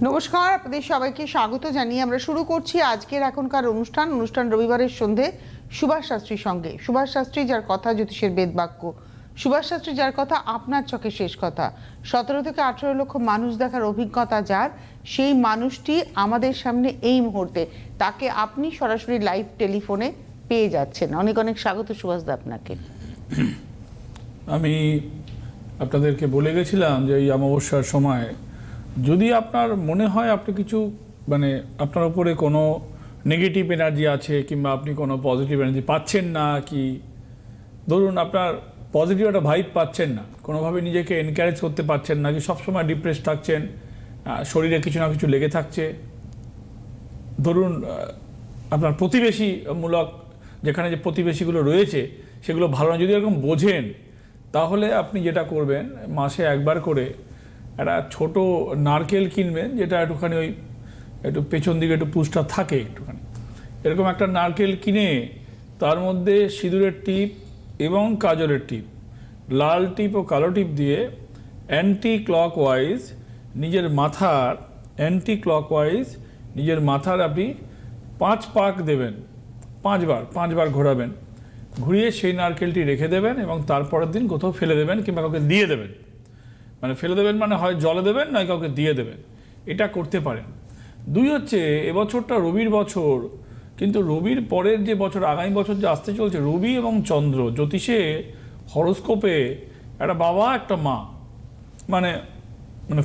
নমস্কার, আপনাদের সবাইকে স্বাগত জানিয়ে আমরা শুরু করছি আজকের এখনকার অনুষ্ঠান রবিবারের সন্ধে সুভাষ শাস্ত্রীর সঙ্গে। সুভাষ শাস্ত্রী যার কথা জ্যোতিষের বেদবাক্য, সুভাষ শাস্ত্রী যার কথা আপনার চোখে শেষ কথা, 17 থেকে 18 লক্ষ মানুষ দেখার অভিজ্ঞতা যার, সেই মানুষটি আমাদের সামনে এই মুহূর্তে, তাকে আপনি সরাসরি লাইভ টেলিফোনে পেয়ে যাচ্ছেন। অনেক অনেক স্বাগত সুভাষদা আপনাকে। আমি আপনাদেরকে বলে গেছিলাম যে এই অমাবস্যার সময় যদি আপনার মনে হয় আপনি কিছু আপনার উপরে কোনো নেগেটিভ এনার্জি আছে কিংবা আপনি কোনো পজিটিভ এনার্জি পাচ্ছেন না, কি ধরুন আপনার পজিটিভ একটা ভাইব পাচ্ছেন না, কোনোভাবে নিজেকে এনকারেজ করতে পারছেন না, কি সবসময় ডিপ্রেস থাকছেন, শরীরে কিছু না কিছু লেগে থাকছে, ধরুন আপনার প্রতিবেশীমূলক যেখানে যে প্রতিবেশীগুলো রয়েছে সেগুলো ভালো না, যদি এরকম বোঝেন তাহলে আপনি যেটা করবেন মাসে একবার করে একটা ছোট নারকেল কিনবেন, যেটা একটুখানি ওই একটু পেছন দিকে একটু পুষ্টা থাকে একটুখানি, এরকম একটা নারকেল কিনে তার মধ্যে সিঁদুরের টিপ এবং কাজলের টিপ, লাল টিপ ও কালো টিপ দিয়ে অ্যান্টি ক্লকওয়াইজ নিজের মাথার আপনি 5 পাক দেবেন, 5 বার ঘোরাবেন, ঘুরিয়ে সেই নারকেলটি রেখে দেবেন এবং তারপরের দিন কোথাও ফেলে দেবেন কিংবা কাউকে দিয়ে দেবেন। ফেলে দেবেন হয় জলে দেবেন নয় কাউকে দিয়ে দেবেন, এটা করতে পারেন। 2 হচ্ছে এবছরটা রবির বছর, কিন্তু রবির পরের যে বছর আগামী বছর যে আসতে চলছে, রবি এবং চন্দ্র জ্যোতিষে হরোস্কোপে একটা বাবা একটা মা, মানে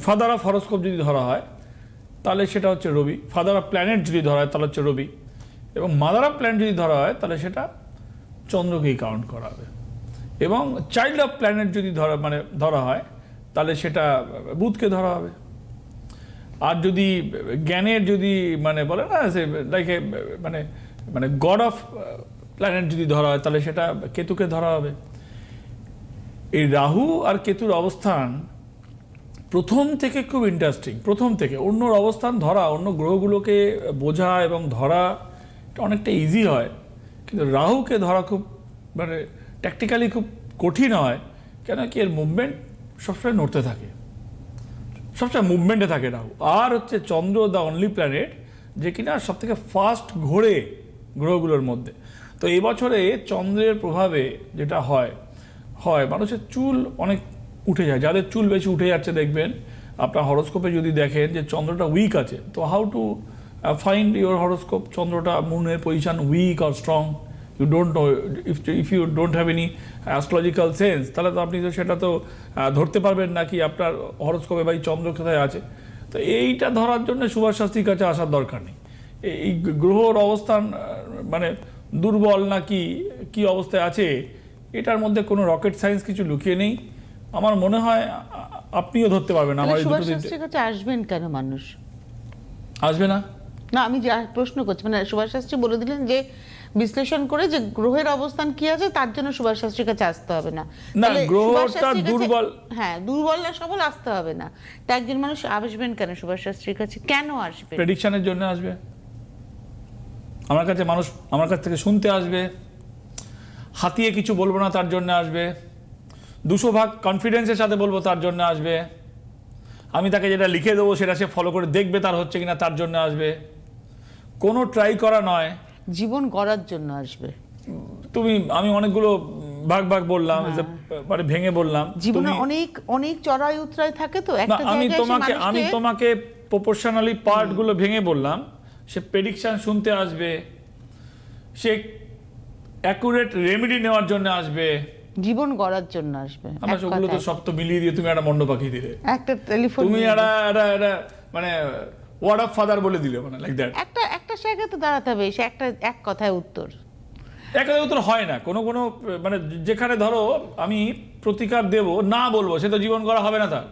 ফাদার অফ হরোস্কোপ যদি ধরা হয় তাহলে সেটা হচ্ছে রবি, ফাদার অফ প্ল্যানেট যদি ধরা হয় তাহলে হচ্ছে রবি, এবং মাদার অফ প্ল্যানেট যদি ধরা হয় তাহলে সেটা চন্দ্রকেই কাউন্ট করা হবে, এবং চাইল্ড অফ প্ল্যানেট যদি ধরা হয় তাহলে সেটা বুধকে ধরা হবে। আর যদি জ্ঞানের যদি বলে না সে লাইক গড অফ প্ল্যানেট যদি ধরা হয় তাহলে সেটা কেতুকে ধরা হবে। এই রাহু আর কেতুর অবস্থান প্রথম থেকে খুব ইন্টারেস্টিং, প্রথম থেকে অন্যর অবস্থান ধরা, অন্য গ্রহগুলোকে বোঝা এবং ধরা অনেকটা ইজি হয়, কিন্তু রাহুকে ধরা খুব ট্যাকটিক্যালি খুব কঠিন হয়, কেন কি এর মুভমেন্ট সবসময় নড়তে থাকে, সবসময় মুভমেন্টে থাকে রাহু। আর হচ্ছে চন্দ্র দ্য অনলি প্ল্যানেট যে কিনা সব থেকে ফাস্ট ঘোরে গ্রহগুলোর মধ্যে। তো এই বছরে চন্দ্রের প্রভাবে যেটা হয় মানুষের চুল অনেক উঠে যায়, যাদের চুল বেশি উঠে যাচ্ছে দেখবেন আপনার হরোস্কোপে যদি দেখেন যে চন্দ্রটা উইক আছে, তো how to find your horoscope, চন্দ্রটা মুনের পজিশন উইক আর strong, you don't know, if you don't have any astrological sense, তাহলে তো আপনি তো সেটা তো ধরতে পারবেন না কি আপনার হরোস্কোপে বা চন্দ্র কোথায় আছে। তো এইটা ধরার জন্য সুভাষ শাস্ত্রীর কাছে আসার দরকার নেই। এই গ্রহর অবস্থান দুর্বল না কি অবস্থায় আছে, এটার মধ্যে কোনো রকেট সায়েন্স কিছু লুকিয়ে নেই। আমার মনে হয় আপনিও ধরতে পারবেন। আমার সুভাষ শাস্ত্রীর কাছে আসবেন কেন মানুষ? আসবে না, আমি যা প্রশ্ন করছি, সুভাষ শাস্ত্রী বলে দিলেন যে বিশ্লেষণ করে যে গ্রহের অবস্থান কি আছে তার জন্য সুভাষ শাস্ত্রীর কাছে আসতে হবে না। গ্রহটা দুর্বল, হ্যাঁ দুর্বল না সবল আসতে হবে না। তা একজন মানুষ আসবেন কেন সুভাষ শাস্ত্রীর কাছে? কেন আসবে? প্রেডিকশনের জন্য আসবে। আমার কাছে মানুষ আমার কাছ থেকে শুনতে আসবে, হাতিয়ে কিছু বলবো না তার জন্য আসবে, 200% কনফিডেন্সের সাথে বলবো তার জন্য আসবে, আমি তাকে যেটা লিখে দেবো সেটা সে ফলো করে দেখবে তার হচ্ছে কিনা তার জন্য আসবে, কোনো ট্রাই করা নয়, জীবন গড়ার জন্য আসবে। আমি অনেকগুলো ভাগ বললাম, ভেঙে বললাম, জীবনে অনেক চড়াই উতরাই থাকে, তো একটা আমি তোমাকে প্রপোর্শনালি পার্টগুলো ভেঙে বললাম। সে প্রেডিকশন শুনতে আসবে, সে অ্যাকুরেট রেমেডি নেওয়ার জন্য আসবে, জীবন গড়ার জন্য আসবে। ওগুলো তো সব তো মিলিয়ে দিয়ে তুমি একটা মন্ড পাখি দিলে, একটা টেলিফোন, তুমি একটা ওয়ার্ড অফ ফাদার বলে দিলে, লাইক দ্যাট। একটা জায়গায় তো দাঁড়াতে হবে, সে এক কথায় উত্তর, এক কথায় উত্তর হয় না। কোনো যেখানে ধরো আমি প্রতিকার দেব না বলবো, সে তো জীবন করা হবে না তার।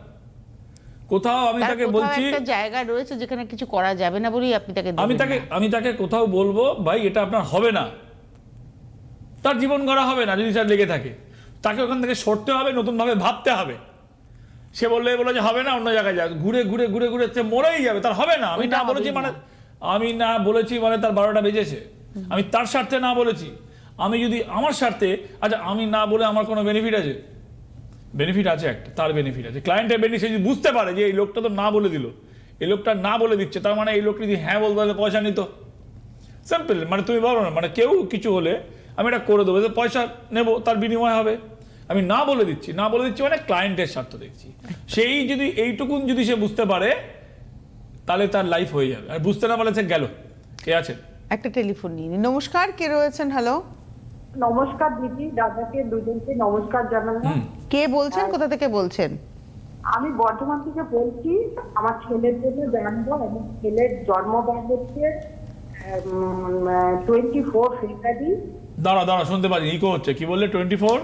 কোথাও আমি তাকে বলছি একটা জায়গা রয়েছে যেখানে কিছু করা যাবে না বলেই আপনি তাকে, আমি তাকে কোথাও বলবো ভাই এটা আপনার হবে না, তার জীবন করা হবে না যদি তার লেগে থাকে, তাকে ওখান থেকে সরতে হবে, নতুনভাবে ভাবতে হবে। সে বললো যে হবে না, অন্য জায়গায় যাক, ঘুরে সে মরেই যাবে, তার হবে না। আমি না বলেছি তার 12টা বেজেছে, আমি তার স্বার্থে না বলেছি। আমি যদি আমার স্বার্থে, আচ্ছা আমি না বলে আমার কোনো বেনিফিট আছে? বেনিফিট আছে একটা, তার বেনিফিট আছে, ক্লায়েন্টের বেনিফিট। সে যদি বুঝতে পারে যে এই লোকটা তো না বলে দিল, এই লোকটা না বলে দিচ্ছে, তার মানে এই লোকটি যদি হ্যাঁ বলতে তাহলে পয়সা নিত। সিম্পল, মানে তুমি বলো না, মানে কেউ কিছু হলে আমি এটা করে দেবো, পয়সা নেবো, তার বিনিময় হবে। আমি না বলে দিচ্ছি মানে ক্লায়েন্টের স্বার্থ দেখছি। সেই যদি এইটুকুন যদি সে বুঝতে পারে তাহলে তার লাইফ হয়ে যাবে, আর বুঝতে না পারলে সে গেল। কে আছেন? একটা টেলিফোন নিয়ে নিই। নমস্কার, কে রয়েছেন? হ্যালো, নমস্কার দিদি, দাদাকে দুজনকে নমস্কার জানালাম। কে বলছেন, কোথা থেকে বলছেন? আমি বর্ধমান থেকে বলছি। আমার ছেলের জন্য জানবো, আমার ছেলের জন্মবার হচ্ছে 24 ফেব্রুয়ারি। দাঁড়া শুনতে পাচ্ছি, ইকো হচ্ছে। কি বললে? 24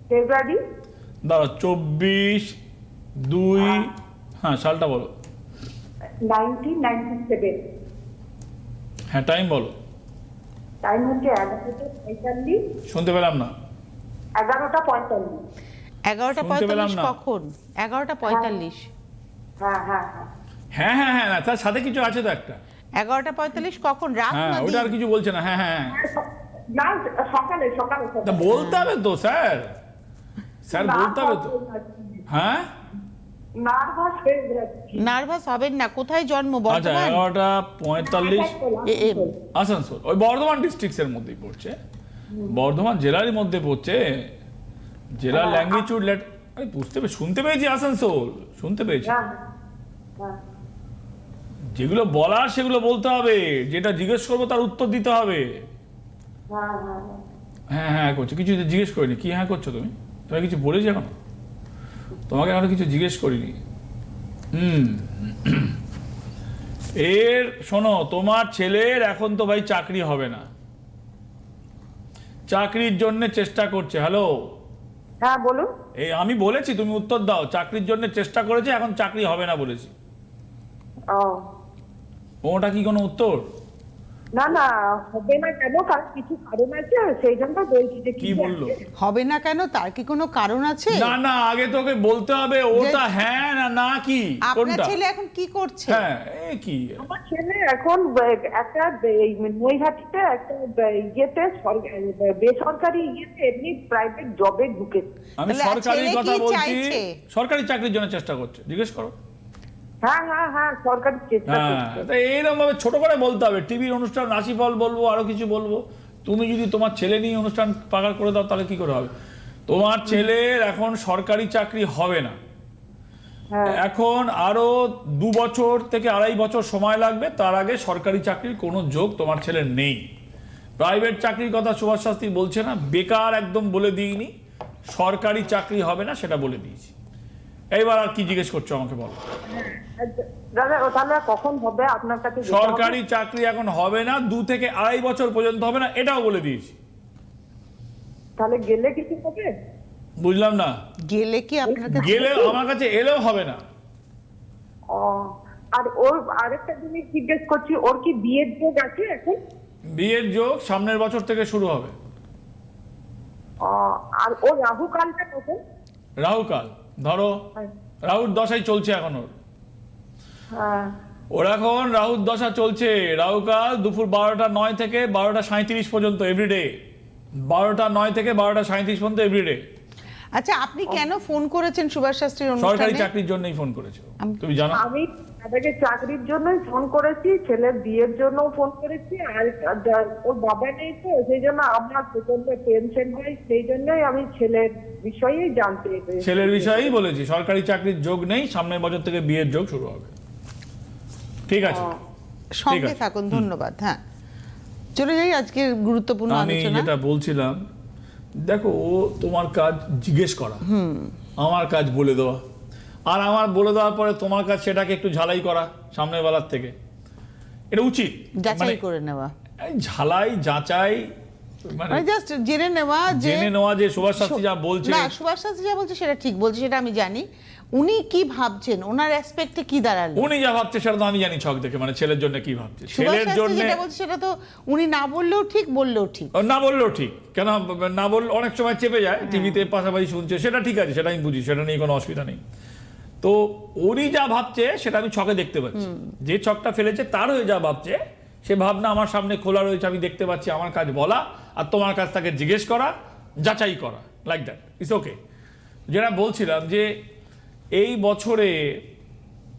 ফেব্রুয়ারি। দাঁড়া, 24/2, হ্যাঁ সালটা বলো। 1997। হ্যাঁ টাইম বলো। টাইম হচ্ছে 11:45। শুনতে পেলাম না। 11:45। 11:45 কখন? 11:45? হ্যাঁ। হ্যাঁ না, তার সাথে কিছু আছে তো একটা। 11:45 কখন? রাত হ্যাঁ, না ওটা আর দিন? কিছু বলছে না। হ্যাঁ না, সকালে। তা বলতে হবে তো স্যার বলতে হবে তো। হ্যাঁ নার্ভাস হয়ে যাচ্ছি। নার্ভাস হবেন না। কোথায় জন্ম? আচ্ছা, বর্ধমান? 11:45 আসানসোল, ওই বর্ধমান ডিস্ট্রিক্টের মধ্যেই পড়ছে, বর্ধমান জেলারই মধ্যে পড়ছে। জেলার ল্যাঙ্গুয়েজুড আরে বুঝতে পেরে, শুনতে পেয়েছি আসানসোল, শুনতে পেয়েছি। হ্যাঁ। যেগুলো বলার সেগুলো বলতে হবে, যেটা জিজ্ঞেস করবো তার উত্তর দিতে হবে। হ্যাঁ করছো, কিছু জিজ্ঞেস করিনি। কি হ্যাঁ করছো তুমি? তোমাকে কিছু বলেছি এখন? তোমাকে এখনো কিছু জিজ্ঞেস করিনি। শোনো, তোমার ছেলের এখন তো ভাই চাকরি হবে না, চাকরির জন্য চেষ্টা করছে। হ্যালো, হ্যাঁ বলুন। এই আমি বলেছি, তুমি উত্তর দাও। চাকরির জন্য চেষ্টা করেছে, এখন চাকরি হবে না বলেছি। ওটা কি কোনো উত্তর? না হবে না কেন, কারণ কিছু কারণ আছে, সেই জন্য বলছি যে কি বললো? হবে না কেন, তার কি কোনো কারণ আছে? না, আগে তোকে বলতে হবে ওটা হ্যাঁ না কি আপনার কোনটা। ছেলে এখন কি করছে? হ্যাঁ, কি আমার ছেলে এখন একটা নৈহাটিতে একটা ইয়েতে বেসরকারি ইয়েতে এমনি প্রাইভেট জবে ঢুকেছে। আমি তাহলে সরকারি ছেলে কথা কি বলছি, চাইছে? সরকারি চাকরির জন্য চেষ্টা করছে, জিজ্ঞেস করো। হ্যাঁ সরকারি চেষ্টা করছে। তো এইরকম ভাবে ছোট করে বলতে হবে। টিভির অনুষ্ঠান রাশিফল বলবো, আরো কিছু বলবো। তুমি যদি তোমার ছেলে নিয়ে অনুষ্ঠান পাকার করে দাও তাহলে কি করে হবে? তোমার ছেলের এখন সরকারি চাকরি হবে না, এখন আরো 2 বছর থেকে 2.5 বছর সময় লাগবে। তার আগে সরকারি চাকরির কোনো যোগ তোমার ছেলের নেই। প্রাইভেট চাকরির কথা সুভাষ শাস্ত্রী বলছে না, বেকার একদম বলে দিইনি, সরকারি চাকরি হবে না সেটা বলে দিয়েছি। এইবার আর কি জিজ্ঞেস করছো আমাকে বলো। দাদা তাহলে কখন হবে আপনার কাছে? সরকারি চাকরি এখন হবে না, 2 থেকে 2.5 বছর পর্যন্ত হবে না, এটাও বলে দিয়েছি। তাহলে গেলে কিছু হবে? বুঝলাম না। গেলে কি আপনার কাছে? গেলে আমার কাছে এলেও হবে না। আর ওর আরেকটা জিনিস জিজ্ঞেস করছি, ওর কি বিয়ের যোগ আছে এখন? বিয়ের যোগ সামনের বছর থেকে শুরু হবে। আর ওর রাহু কালটা কখন? রাহুকাল ধরো, রাহুর দশাই চলছে এখন ওর। ওর এখন রাহুর দশা চলছে। রাহুকাল দুপুর 12:09 থেকে 12:37 পর্যন্ত এভরিডে। 12:09 থেকে 12:37 পর্যন্ত এভরিডে। আচ্ছা, আপনি কেন ফোন করেছেন সুভাষ শাস্ত্রীর সরকারি অনুষ্ঠানে? চাকরির জন্যই ফোন করেছো, তুমি জানো। আমি দাদাকে চাকরির জন্যই ফোন করেছি, ছেলের বিয়ের জন্য ফোন করেছি। আর ওর বাবা নেই তো, সেই জন্য আমার প্রচন্ড টেনশন হয়, সেই জন্যই আমি ছেলের বিষয়েই জানতে চেয়েছি। ছেলের বিষয়েই বলেছি, সরকারি চাকরির যোগ নেই, সামনের বছর থেকে বিয়ের যোগ শুরু হবে। ঠিক আছে, সঙ্গে থাকুন, ধন্যবাদ। হ্যাঁ, চলে যাই আজকের গুরুত্বপূর্ণ আমি আলোচনা। যেটা বলছিলাম, দেখো ও তোমার কাজ জিজ্ঞেস করা, আমার কাজ বলে দেওয়া, আর আমার বলে দেওয়ার পরে তোমার কাজ সেটাকে একটু ঝালাই করা সামনের বেলার থেকে, এটা উচিত। যাচাই করে নেওয়া, ঝালাই যাচাই, মানে জাস্ট জেনে নেওয়া যে সুভাষ শাস্ত্রী যা বলছে। না, সুভাষ শাস্ত্রী যা বলছে সেটা ঠিক বলছে, সেটা আমি জানি। উনি কি ভাবছেন, ওনার অ্যাসপেক্টে কি দাঁড়ালো? উনি যা ভাবছে সেটা তো আমি জানি ছক দেখে, মানে ছেলের জন্য কি ভাবছে। সুভাষ ছেলের শাস্ত্রী জন্য যেটা বলছে সেটা তো উনি না বললেও ঠিক, বললেও ঠিক। না বললেও ঠিক, কেন না বললে অনেক সময় চেপে যায়, টিভিতে পাশাপাশি শুনছে, সেটা ঠিক আছে, সেটা আমি বুঝি, সেটা নিয়ে কোনো অসুবিধা নেই। তো উনি যা ভাবছে সেটা আমি ছকে দেখতে পাচ্ছি। যে ছকটা ফেলেছে তার হয়ে যা ভাবছে, সে ভাবনা আমার সামনে খোলা রয়েছে, আমি দেখতে পাচ্ছি। আমার কাজ বলা, আর তোমার কাছ থেকে জিজ্ঞেস করা, যাচাই করা, লাইক দ্যাট, ইটস ওকে। যেটা বলছিলাম যে এই বছরে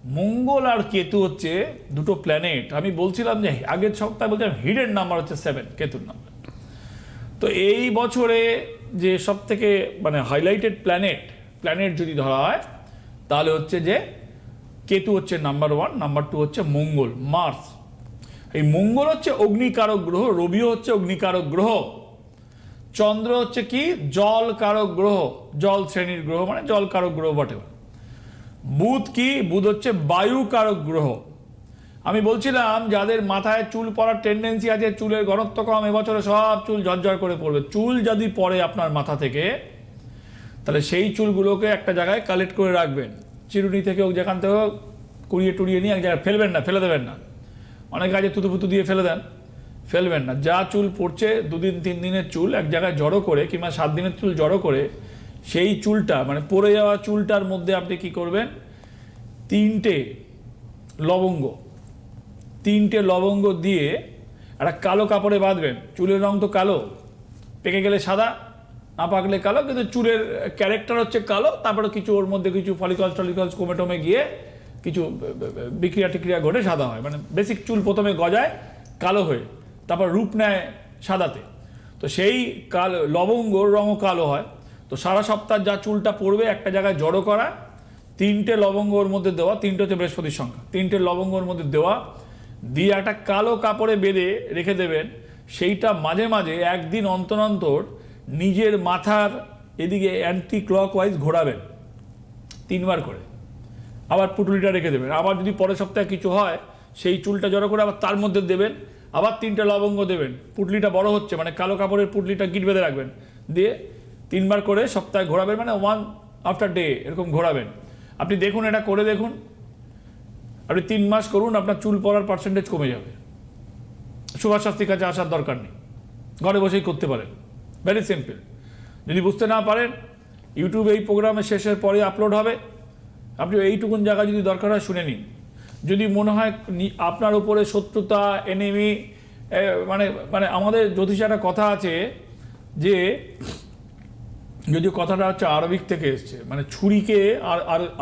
মঙ্গল আর কেতু হচ্ছে দুটো প্ল্যানেট। আমি বলছিলাম যে আগের সপ্তাহে বলছিলাম হিডেন নাম্বার হচ্ছে 7, কেতুর নাম্বার। তো এই বছরে যে সব থেকে মানে হাইলাইটেড প্ল্যানেট যদি ধরা হয় তাহলে হচ্ছে যে কেতু হচ্ছে নাম্বার 1, নাম্বার 2 হচ্ছে মঙ্গল, মার্স। এই মঙ্গল হচ্ছে অগ্নিকারক গ্রহ, রবিও হচ্ছে অগ্নিকারক গ্রহ, চন্দ্র হচ্ছে কি জল কারক গ্রহ, জল শ্রেণীর গ্রহ মানে জল কারক গ্রহ বটে। বুধ কি, বুধ হচ্ছে বায়ু কারক গ্রহ। আমি বলছিলাম যাদের মাথায় চুল পড়ার টেন্ডেন্সি আছে, চুলের ঘনত্ব কম, এবছরে সব চুল ঝরঝর করে পড়বে। চুল যদি পড়ে আপনার মাথা থেকে, তাহলে সেই চুলগুলোকে একটা জায়গায় কালেক্ট করে রাখবেন, চিরুনি থেকে হোক, যেখান থেকে হোক, কুড়িয়ে টুড়িয়ে নিয়ে এক জায়গায় ফেলবেন না, ফেলে দেবেন না। অনেক কাজে থুতু দিয়ে ফেলে দেন, ফেলবেন না। যা চুল পড়ছে 2 দিন 3 দিনের চুল এক জায়গায় জড়ো করে, কিংবা 7 দিনের চুল জড়ো করে, সেই চুলটা মানে পড়ে যাওয়া চুলটার মধ্যে আপনি কি করবেন, 3টে লবঙ্গ দিয়ে একটা কালো কাপড়ে বাঁধবেন। চুলের রং তো কালো, পেকে গেলে সাদা, না পাকলে কালো, কিন্তু চুলের ক্যারেক্টার হচ্ছে কালো। তারপরে কিছু ওর মধ্যে কিছু ফলিকলস কমে গিয়ে কিছু বিক্রিয়া ঘটে সাদা হয়। মানে বেসিক চুল প্রথমে গজায় কালো হয়ে, তারপর রূপ নেয় সাদাতে। তো সেই লবঙ্গর রঙও কালো হয়। তো সারা সপ্তাহ যা চুলটা পড়বে একটা জায়গায় জড়ো করা, 3টে লবঙ্গর মধ্যে দেওয়া, 3টে হচ্ছে বৃহস্পতির সংখ্যা, 3টে লবঙ্গর মধ্যে দেওয়া দিয়ে একটা কালো কাপড়ে বেঁধে রেখে দেবেন। সেইটা মাঝে মাঝে একদিন অন্তর অন্তর নিজের মাথার এদিকে অ্যান্টি ক্লকওয়াইজ ঘোরাবেন 3 বার করে, আবার পুটুলিটা রেখে দেবেন। আবার যদি পরের সপ্তাহে কিছু হয়, সেই চুলটা জড়ো করে আবার তার মধ্যে দেবেন, আবার 3টে লবঙ্গ দেবেন। পুটলিটা বড় হচ্ছে মানে কালো কাপড়ের পুটলিটা গিট বেঁধে রাখবেন, দিয়ে 3 বার করে সপ্তাহে ঘোরাবেন, মানে 1 আফটার ডে এরকম ঘোরাবেন। আপনি দেখুন, এটা করে দেখুন, আপনি 3 মাস করুন, আপনার চুল পড়ার পার্সেন্টেজ কমে যাবে। সুভাষ শাস্ত্রীর কাছে আসার দরকার নেই, ঘরে বসেই করতে পারেন, ভেরি সিম্পল। যদি বুঝতে না পারেন, ইউটিউবে এই প্রোগ্রামের শেষের পরে আপলোড হবে, আপনি এইটুকুন জায়গা যদি দরকার হয় শুনে নিন। যদি মনে হয় আপনার উপরে শত্রুতা, এনিমি, মানে মানে আমাদের জ্যোতিষে একটা কথা আছে যে, যদিও কথাটা হচ্ছে আরবিক থেকে এসছে, মানে ছুরিকে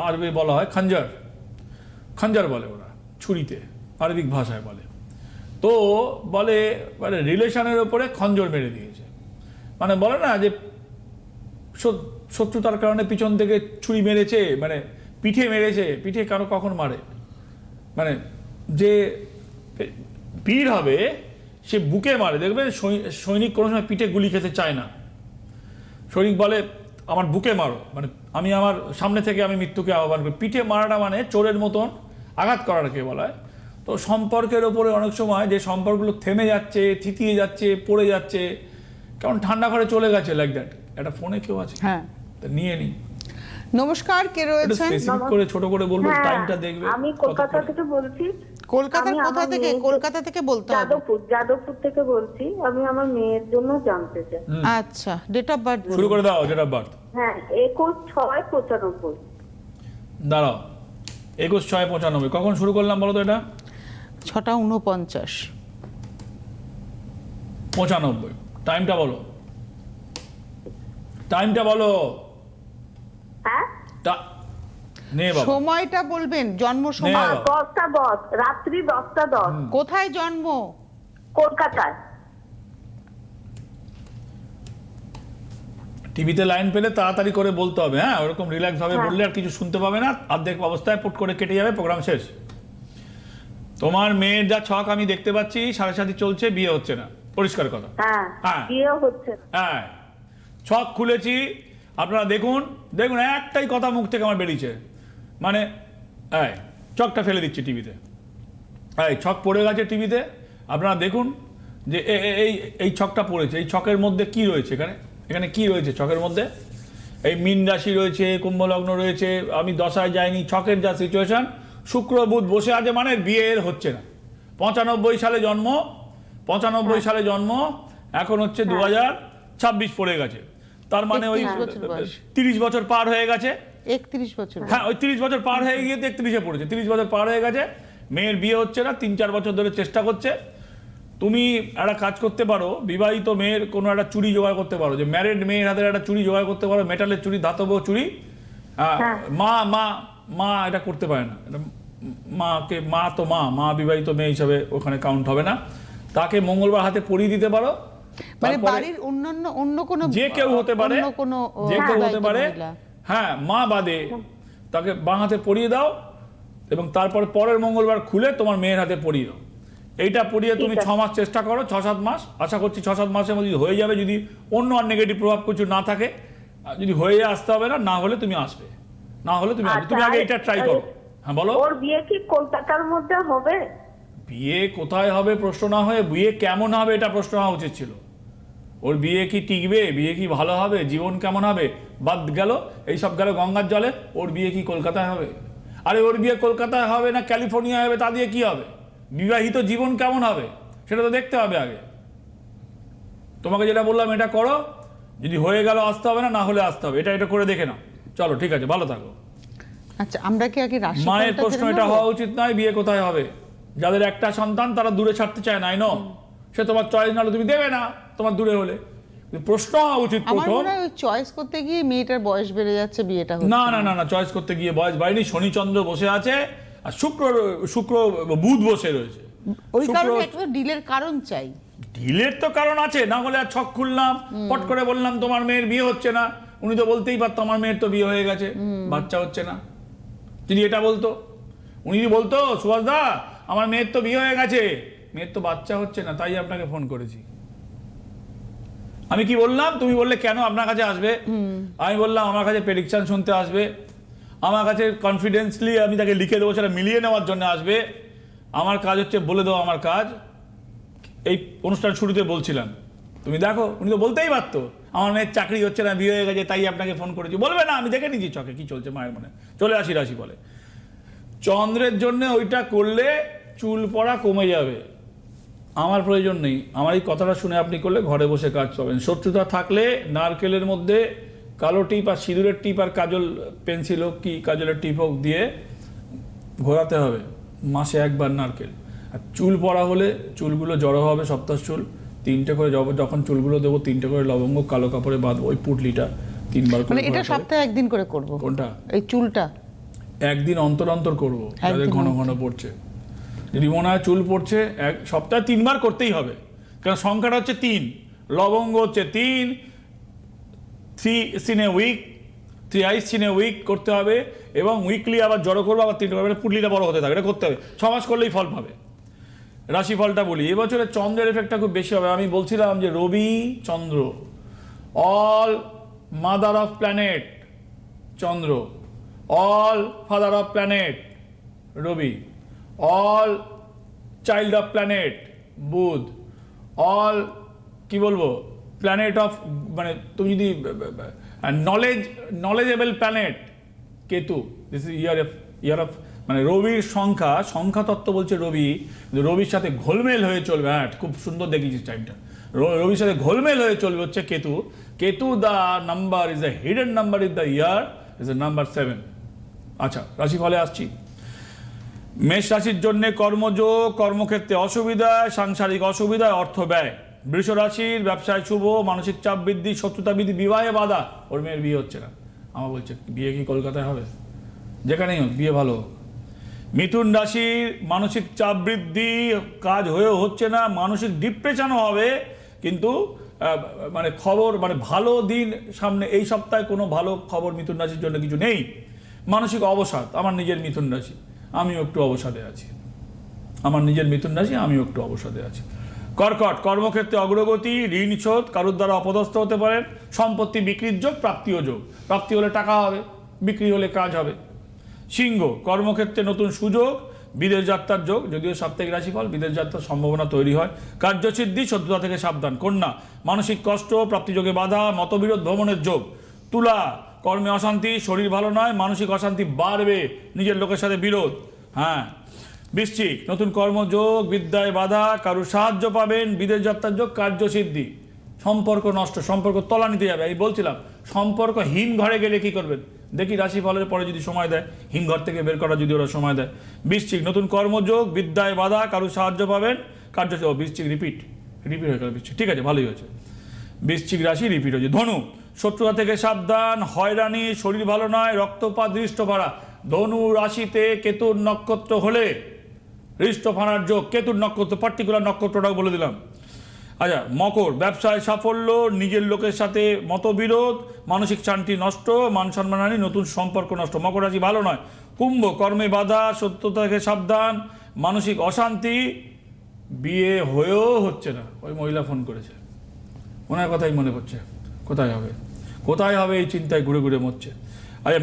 আরবে বলা হয় খঞ্জার বলে ওরা, ছুরিতে আরবিক ভাষায় বলে। তো বলে মানে রিলেশনের ওপরে খঞ্জর মেরে দিয়েছে, মানে বলে না যে শত্রুতার কারণে পিছন থেকে ছুরি মেরেছে, মানে পিঠে মেরেছে। পিঠে কারো কখন মারে, মানে যে বীর হবে সে বুকে মারে। দেখবে সৈনিক কোনো সময় পিঠে গুলি খেতে চায় না। সৈনিক বলে আমার বুকে মারো, মানে আমি আমার সামনে থেকে আমি মৃত্যুকে আহ্বান করি। পিঠে মারাটা মানে চোরের মতন আঘাত করাটাকে বলা হয়। তো সম্পর্কের ওপরে অনেক সময় যে সম্পর্কগুলো থেমে যাচ্ছে, থিতিয়ে যাচ্ছে, পড়ে যাচ্ছে, কেমন ঠান্ডা ঘরে চলে গেছে, লাইক দ্যাট। একটা ফোনে কেউ আছে, হ্যাঁ, তা নিয়ে নি। নমস্কার, কে রয়েছেন? স্পেসিফিক করে ছোট করে বলবো, টাইমটা দেখবে। আমি কলকাতা থেকে বলছি। কলকাতার কোথা থেকে? কলকাতা থেকে বলতে হবে। যাদবপুর থেকে বলছি। আমি আমার মেয়ের জন্য জানতে চাই। আচ্ছা, ডেট অফ বার্থ শুরু করে দাও, ডেট অফ বার্থ। হ্যাঁ, 21/6/95। দাঁড়াও, 21/6/95। কখন শুরু করলাম বলো তো? এটা 6:49। 95। টাইমটা বলো, টাইমটা বলো। হ্যাঁ, নে বাবা, সময়টা বলবেন, জন্ম নে সময়। বাবা। 10:10 রাত্রি 10:10। কোথায় জন্ম? কলকাতায়। টিভিতে লাইন পেলে তাড়াতাড়ি করে বলতে হবে, হ্যাঁ? ওরকম রিল্যাক্স ভাবে বললে আর কিছু শুনতে পাবে না, অর্ধেক অবস্থায় পুট করে কেটে যাবে, প্রোগ্রাম শেষ। তোমার মেয়ের যা ছক আমি দেখতে পাচ্ছি, সাড়ে সাথী চলছে, বিয়ে হচ্ছে না, পরিষ্কার কথা। হ্যাঁ, হ্যাঁ। বিয়ে হচ্ছে না। হ্যাঁ, ছক খুলেছি, আপনারা দেখুন। দেখুন, একটাই কথা মুখ থেকে আমার বেরিয়েছে, মানে এই ছকটা ফেলে দিচ্ছি টিভিতে। এই ছক পড়ে গেছে টিভিতে, আপনারা দেখুন যে এই ছকটা পড়েছে। এই ছকের মধ্যে কি রয়েছে? এখানে কি রয়েছে ছকের মধ্যে? এই মীন রাশি রয়েছে, কুম্ভ লগ্ন রয়েছে। আমি দশায় যাইনি, ছকের যা সিচুয়েশন, শুক্র বুধ বসে আছে, মানে বিয়ে হচ্ছে না। 95 সালে জন্ম, 95 সালে জন্ম, এখন হচ্ছে 2026 পড়ে গেছে। তার মানে ওই 30 বছর পার হয়ে গেছে। 31 বছর। হ্যাঁ, ওই 30 বছর পার হয়ে গিয়ে 31-এ পড়েছে। 30 বছর পার হয়ে গেছে, মেয়ের বিয়ে হচ্ছে না, 3-4 বছর ধরে চেষ্টা করছে। তুমি একটা কাজ করতে পারো, বিবাহিত মেয়ের কোনো একটা চুড়ি জোগাড় করতে পারো, যে ম্যারিড মেয়ের হাতের একটা চুড়ি জোগাড় করতে পারো, মেটালের চুড়ি, ধাতব চুড়ি। মা এটা করতে পারে না, মা বিবাহিত মেয়ে হিসাবে ওখানে কাউন্ট হবে না, তাকে মঙ্গলবার হাতে পরিয়ে দিতে পারো। মানে তারপরে বাড়ির অন্য কোনো যে কেউ হতে পারে, অন্য কোনো যে কেউ হতে বিবাহিত পারে, মহিলা। হ্যাঁ মা বাদে তাকে বাঁ হাতে পরিয়ে দাও এবং তারপর পরের মঙ্গলবার খুলে তোমার মেয়ের হাতে পরিয়ে দাও। এইটা পরিয়ে তুমি 6 মাস চেষ্টা করো, 6-7 মাস, আশা করছি 6-7 মাসের মধ্যে হয়ে যাবে, যদি অন্য আর নেগেটিভ প্রভাব কিছু না থাকে। যদি হয়ে আসতে হবে না হলে তুমি আসবে, না হলে তুমি আসবে। তুমি আগে এটা ট্রাই করো। হ্যাঁ বলো। ওর বিয়ে কি কলকাতার মধ্যে হবে? বিয়ে কোথায় হবে প্রশ্ন না হয়ে বিয়ে কেমন হবে এটা প্রশ্ন হওয়া উচিত ছিল। ওর বিয়ে কি টিকবে, বিয়ে কি ভালো হবে, জীবন কেমন হবে, বাদ গেল এইসব গেল গঙ্গার জলে। ওর বিয়ে কি কলকাতায় হবে? আরে ওর বিয়ে কলকাতায় হবে না ক্যালিফোর্নিয়ায় হবে, তা দিয়ে কি হবে? বিবাহিত জীবন কেমন হবে সেটা তো দেখতে হবে আগে। তোমাকে যেটা বললাম এটা করো, যদি হয়ে গেল আসতে হবে না হলে আসতে হবে, এটা করে দেখে নাও। চলো ঠিক আছে, ভালো থাকো। আচ্ছা, আমরা কি আগে রাশি মায়ের প্রশ্ন এটা হওয়া উচিত নয় বিয়ে কোথায় হবে। যাদের একটা সন্তান তারা দূরে ছাড়তে চায় না, সে তোমার চয়েস নাহলে তুমি দেবে না তোমার দূরে হলে। প্রশ্ন হওয়া উচিত আমার প্রথম। মনে হয় চয়েস করতে গিয়ে মেয়েটার বয়স বেড়ে যাচ্ছে, বিয়েটা হচ্ছে না চয়েস করতে গিয়ে বয়স বাড়েনি। শনি চন্দ্র বসে আছে আর শুক্র বুধ বসে রয়েছে। ওই কারণে একটা ডিলের কারণ চাই। ডিলের তো কারণ আছে, না হলে আর ছক খুললাম পট করে বললাম তোমার মেয়ের বিয়ে হচ্ছে না। উনি তো বলতেই পারতো আমার মেয়ের তো বিয়ে হয়ে গেছে, বাচ্চা হচ্ছে না। যদি এটা বলতো, উনি যদি বলতো সুভাষ দা আমার মেয়ের তো বিয়ে হয়ে গেছে, মেয়ের তো বাচ্চা হচ্ছে না, তাই আপনাকে ফোন করেছি। আমি কি বললাম? তুমি বললে কেন আপনার কাছে আসবে? আমি বললাম আমার কাছে প্রেডিকশন শুনতে আসবে, আমার কাছে কনফিডেন্সলি আমি তাকে লিখে দেবো, সেটা মিলিয়ে নেওয়ার জন্য আসবে। আমার কাজ হচ্ছে বলে দেবো আমার কাজ। এই অনুষ্ঠান শুরুতে বলছিলাম, তুমি দেখো উনি তো বলতেই পারতো আমার মেয়ের চাকরি হচ্ছে না, বিয়ে হয়ে গেছে, তাই আপনাকে ফোন করেছি। বলবে না, আমি দেখে নিচ্ছি চকে কি চলছে মায়ের মনে। চলে আসি রাশি বলে চন্দ্রের জন্য ওইটা করলে চুল পড়া কমে যাবে, আমার প্রয়োজন নেই। আমার এই কথাটা শুনে আপনি করলে ঘরে বসে কাজ পাবেন। শত্রুতা থাকলে নারকেলের মধ্যে কালো টিপ আর সিঁদুরের টিপ আর কাজল পেন্সিল হোক কি কাজলের টিপ হোক দিয়ে ঘোরাতে হবে মাসে একবার নারকেল। আর চুল পড়া হলে চুলগুলো জড়ো হবে, সপ্তাহ চুল 3টে করে, যখন চুলগুলো দেবো 3টে করে লবঙ্গ কালো কাপড়ে বাঁধবো, ওই পুটলিটা 3 বার করে। মানে এটা সপ্তাহে একদিন করে করব? কোনটা? এই চুলটা একদিন অন্তর অন্তর করবো, যাদের ঘন ঘন পড়ছে। যদি মনে হয় চুল পড়ছে, এক সপ্তাহে 3 বার করতেই হবে, কারণ সংখ্যাটা হচ্ছে 3, লবঙ্গ হচ্ছে 3 in a week, 3 ice in a week করতে হবে। এবং উইকলি আবার জড়ো করবো, আবার 3টে করবে, পুটলিটা বড় হতে থাকে, এটা করতে হবে। 6 মাস করলেই ফল পাবে। রাশিফলটা বলি, এবছরে চন্দ্রের এফেক্টটা খুব বেশি হবে। আমি বলছিলাম যে Ravi Chandra, all mother of planet Chandra, all father of planet Ravi, all child of planet Budh, all কি বলবো প্ল্যানেট অফ, মানে তুমি যদি knowledgeable planet Ketu. This is year of মানে রবির সংখ্যা তত্ত্ব বলছে রবি, রবির সাথে ঘোলমেল হয়ে চলবে। হ্যাঁ, খুব সুন্দর দেখিয়েছিস টাইমটা। রবির সাথে ঘোলমেল হয়ে চলবে হচ্ছে Ketu. The number is the hidden number is the year is the number 7। আচ্ছা, রাশিফলে আসছি। মেষ রাশির জন্য কর্মযোগ, কর্মক্ষেত্রে অসুবিধা, সাংসারিক অসুবিধা, অর্থ ব্যয়। বৃষ রাশির ব্যবসায় শুভ, মানসিক চাপ বৃদ্ধি, শত্রুতা বৃদ্ধি, বিবাহে বাধা। ওর মেয়ের বিয়ে হচ্ছে না, আমার বলছে বিয়ে কি কলকাতায় হবে? যেখানেই হোক বিয়ে ভালো হোক। মিথুন রাশির মানসিক চাপ বৃদ্ধি, কাজ হয়েও হচ্ছে না, মানসিক ডিপ্রেশনও হবে, কিন্তু মানে খবর মানে ভালো দিন সামনে। এই সপ্তাহে কোনো ভালো খবর মিথুন রাশির জন্য কিছু নেই। মানসিক অবসাদ, আমার নিজের মিথুন রাশি, আমিও একটু অবসাদে আছি। কর্কট, কর্মক্ষেত্রে অগ্রগতি, ঋণ শোধ, কারোর দ্বারা অপদস্থ হতে পারেন, সম্পত্তি বিক্রির যোগ, প্রাপ্তিও যোগ। প্রাপ্তি হলে টাকা হবে, বিক্রি হলে কাজ হবে। সিংহ, কর্মক্ষেত্রে নতুন সুযোগ, বিদেশ যাত্রার যোগ, যদিও সাপ্তাহিক রাশিফল, বিদেশ যাত্রার সম্ভাবনা তৈরি হয়। কার্যসিদ্ধি, শত্রুতা থেকে সাবধান। কন্যা, মানসিক কষ্ট, প্রাপ্তিযোগে বাধা, মতবিরোধ, ভ্রমণের যোগ। তুলা, কর্মে অশান্তি, শরীর ভালো নয়, মানসিক অশান্তি বাড়বে, নিজের লোকের সাথে বিরোধ। হ্যাঁ। বৃশ্চিক, নতুন কর্মযোগ, বিদ্যায় বাধা, কারোর সাহায্য পাবেন, বিদেশ যাত্রার যোগ, কার্যসিদ্ধি। সম্পর্ক নষ্ট, সম্পর্ক তলানিতে যাবে। আমি বলছিলাম সম্পর্ক হীন ঘরে গেলে কি করবেন, দেখি রাশিফলের পরে যদি সময় দেয়, হিম ঘর থেকে বের করা যদি ওরা সময় দেয়। বৃশ্চিক, নতুন কর্মযোগ, বিদ্যায় বাধা, কারোর সাহায্য পাবেন, কার্য। বৃশ্চিক রিপিট হয়ে গেল বৃশ্চিক, ঠিক আছে, ভালোই হয়েছে। বৃশ্চিক রাশি রিপিট হয়েছে। ধনু, শত্রুতা থেকে সাবধান, হয়রানি, শরীর ভালো নয়, রক্তপাত, দৃষ্ট ভাড়া। ধনু রাশিতে কেতুর নক্ষত্র হলে হৃষ্টফানার যোগ, কেতুর নক্ষত্র, পার্টিকুলার নক্ষত্রটাও বলে দিলাম। আচ্ছা, মকর, ব্যবসায় সাফল্য, নিজের লোকের সাথে মতবিরোধ, মানসিক শান্তি নষ্ট, মান সম্মানহানি, নতুন সম্পর্ক নষ্ট। মকর রাশি ভালো নয়। কুম্ভ, কর্মে বাধা, সত্যতা থেকে সাবধান, মানসিক অশান্তি, বিয়ে হয়েও হচ্ছে না। ওই মহিলা ফোন করেছে, ওনার কথাই মনে পড়ছে, কোথায় হবে কোথায় হবে এই চিন্তায় ঘুরে ঘুরে মরছে। আচ্ছা,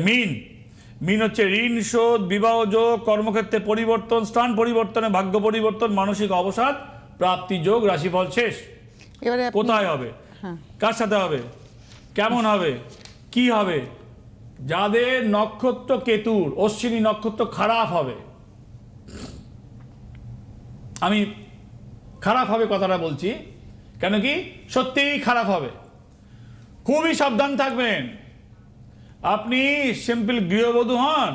মিন হচ্ছে ঋণ শোধ, বিবাহ যোগ, কর্মক্ষেত্রে পরিবর্তন, স্থান পরিবর্তনে ভাগ্য পরিবর্তন, মানসিক অবসাদ, প্রাপ্তি যোগ। রাশিফল শেষ। এবারে আপনি- কোথায় হবে, হ্যাঁ। কার সাথে হবে, কেমন হবে, কি হবে? যাদের নক্ষত্র কেতুর, অশ্বিনী নক্ষত্র খারাপ হবে, আমি খারাপ হবে কথাটা বলছি কেন কি সত্যিই খারাপ হবে, খুবই সাবধান থাকবেন। আপনি সিম্পল গৃহবধূ হন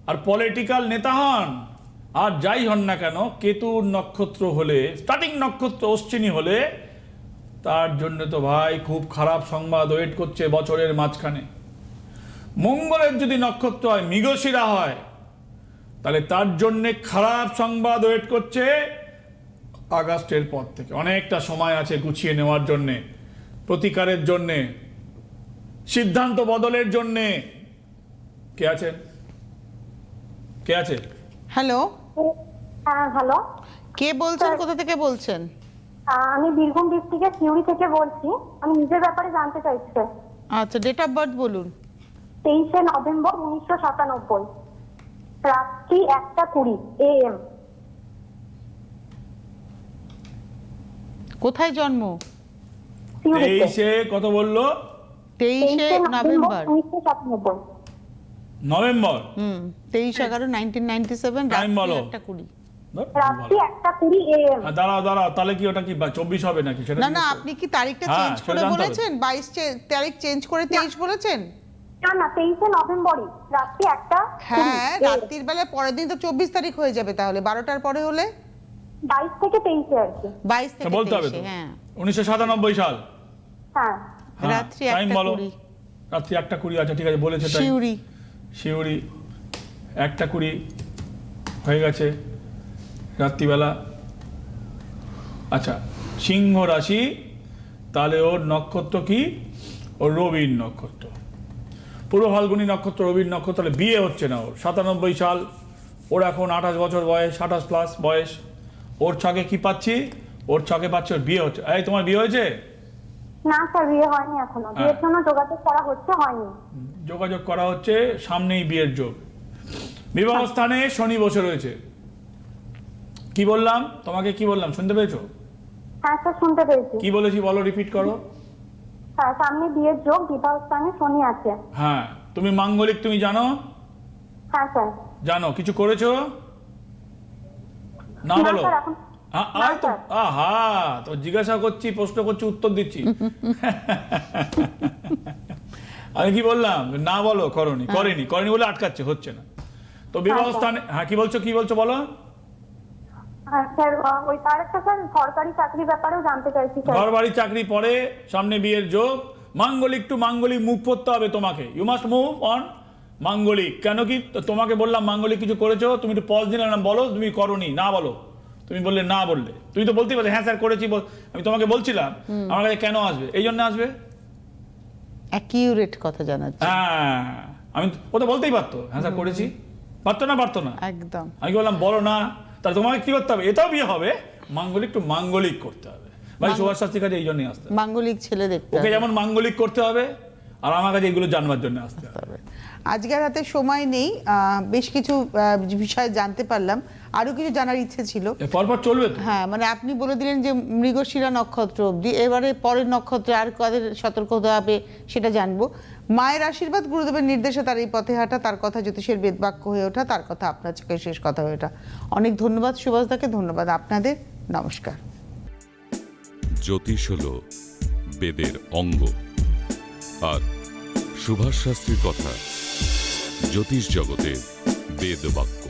আর পলিটিক্যাল নেতা হন আর যাই হন না কেন, কেতুর নক্ষত্র হলে, স্টার্টিং নক্ষত্র অশ্বিনী হলে, তার জন্য তো ভাই খুব খারাপ সংবাদ ওয়েট করছে বছরের মাঝখানে। মঙ্গলের যদি নক্ষত্র হয়, মৃগশিরা হয়, তাহলে তার জন্যে খারাপ সংবাদ ওয়েট করছে আগস্টের পর থেকে। অনেকটা সময় আছে গুছিয়ে নেওয়ার জন্যে, প্রতিকারের জন্যে, সিদ্ধান্ত বদলের জন্যে। কে আছেন, কে আছে? হ্যালো, হ্যাঁ হ্যালো, কে বলছেন, কোথা থেকে বলছেন? আমি বীরভূম ডিস্ট্রিক্টের সিউড়ি থেকে বলছি। আমি নিজের ব্যাপারে জানতে চাইছি স্যার। আচ্ছা, ডেট অফ বার্থ বলুন। 23শে নভেম্বর 1997, রাত্রি 1:20 AM। কোথায় জন্ম? সিউড়িতে। 23-এ কত বললো? 23শে নভেম্বর। 1997। নভেম্বর। 23/11/1997, Time বলো। 1:20। রাত্রি 1:20 AM। দাঁড়াও, তাহলে কি ওটা কি 24 হবে নাকি সেটা? না না, জিজ্ঞেস করো। আপনি কি তারিখটা হ্যাঁ, চেঞ্জ সেটা করে জানতে হবে। বলেছেন? 22 তারিখ চেঞ্জ করে 23 বলেছেন? না না, 23শে নভেম্বরই রাত্রি 1:20 হ্যাঁ, রাত্রির বেলা পরের দিন তো 24 তারিখ হয়ে যাবে, তাহলে 12টার পরে হলে 22 থেকে 23 আর কি। 22 থেকে বলতে হবে 23, তো। হ্যাঁ। 1997 সাল। হ্যাঁ, হ্যাঁ, রাত্রি টাইম বলো। 1:20। রাত্রি 1:20। আচ্ছা ঠিক আছে, বলেছে তাই। শিউরি 1:20 হয়ে গেছে রাত্রিবেলা। আচ্ছা, সিংহ রাশি, তাহলে ওর নক্ষত্র কি? ওর রবির নক্ষত্র, পূর্ব ফাল্গুনী নক্ষত্র, রবির নক্ষত্র। তাহলে বিয়ে হচ্ছে না ওর। 97 সাল, ওর এখন 28 বছর বয়স, 28 প্লাস বয়স। ওর ছকে কি পাচ্ছি? ওর ছকে পাচ্ছি ওর বিয়ে হচ্ছে। এই, তোমার বিয়ে হয়েছে? না স্যার, বিয়ে হয়নি এখনো। বিয়ের জন্য যোগাযোগ করা হচ্ছে, হয়নি। যোগাযোগ করা হচ্ছে, সামনেই বিয়ের যোগ। বিবাহ স্থানে শনি বসে রয়েছে। কি বললাম তোমাকে, কি বললাম শুনতে পেয়েছো? হ্যাঁ স্যার, শুনতে পেয়েছি। কি বলেছি বলো, রিপিট করো। হ্যাঁ, সামনে বিয়ের যোগ, বিবাহ স্থানে শনি আছে। হ্যাঁ, তুমি মাঙ্গলিক, তুমি জানো? হ্যাঁ স্যার। জানো, কিছু করেছো? না না বলো। স্যার, এখন না আয় তো, স্যার। আহা, তো জিজ্ঞাসা করছি, প্রশ্ন করছি, উত্তর দিচ্ছি। আমি কি বললাম? না বলো, করেনি বলে আটকাচ্ছে, হচ্ছে না। তো বিবাহ স্থানে, হ্যাঁ কি বলছো বলো। হ্যাঁ স্যার, ওই তার একটা স্যার সরকারি চাকরির ব্যাপারেও জানতে চাইছি স্যার। ঘর বাড়ি চাকরি পরে, সামনে বিয়ের যোগ। মাঙ্গলিক টু মাঙ্গলিক মুভ করতে হবে তোমাকে। ইউ মাস্ট মুভ অন মাঙ্গলিক। কেন কি তোমাকে বললাম মাঙ্গলিক কিছু করেছো? তুমি একটু পজ দিলে না, বলো তুমি করনি, না বলো। তুমি বললে না, বললে তুমি তো বলতেই পারো হ্যাঁ স্যার করেছি। আমি তোমাকে বলছিলাম আমার কাছে কেন আসবে, এই জন্য আসবে। অ্যাকিউরেট কথা জানাচ্ছি। হ্যাঁ, আমি ও তো বলতেই পারতো হ্যাঁ স্যার করেছি, পারতো না। একদম। আমি বললাম বলো না, তাহলে তোমাকে কি করতে হবে? এটাও বিয়ে হবে, মাঙ্গলিক টু মাঙ্গলিক করতে হবে। ভাই সুভাষ শাস্ত্রীর কাছে এই জন্যই আসতে হবে। মাঙ্গলিক ছেলে দেখতে ওকে হবে। যেমন মাঙ্গলিক করতে হবে, আর আমার কাছে এগুলো জানবার জন্য আসতে হবে। আজকের হাতে সময় নেই, বেশ কিছু বিষয় জানতে পারলাম, আরো কিছু জানার ইচ্ছে ছিল। পরপর চলবে তো। হ্যাঁ, মানে আপনি বলে দিলেন যে মৃগশিরা নক্ষত্র অবধি, এবারে পরের নক্ষত্রে আর কাদের সতর্ক হতে হবে সেটা জানবো। মায়ের আশীর্বাদ, গুরুদেবের নির্দেশে তার এই পথে হাঁটা, তার কথা জ্যোতিষের বেদবাক্য হয়ে ওঠা, তার কথা আপনার চোখে শেষ কথা হয়ে ওঠা। অনেক ধন্যবাদ সুভাষদাকে, ধন্যবাদ আপনাদের, নমস্কার। জ্যোতিষ হলো বেদের অঙ্গ, আর সুভাষ শাস্ত্রীর কথা জ্যোতিষ জগতের বেদবাক্য।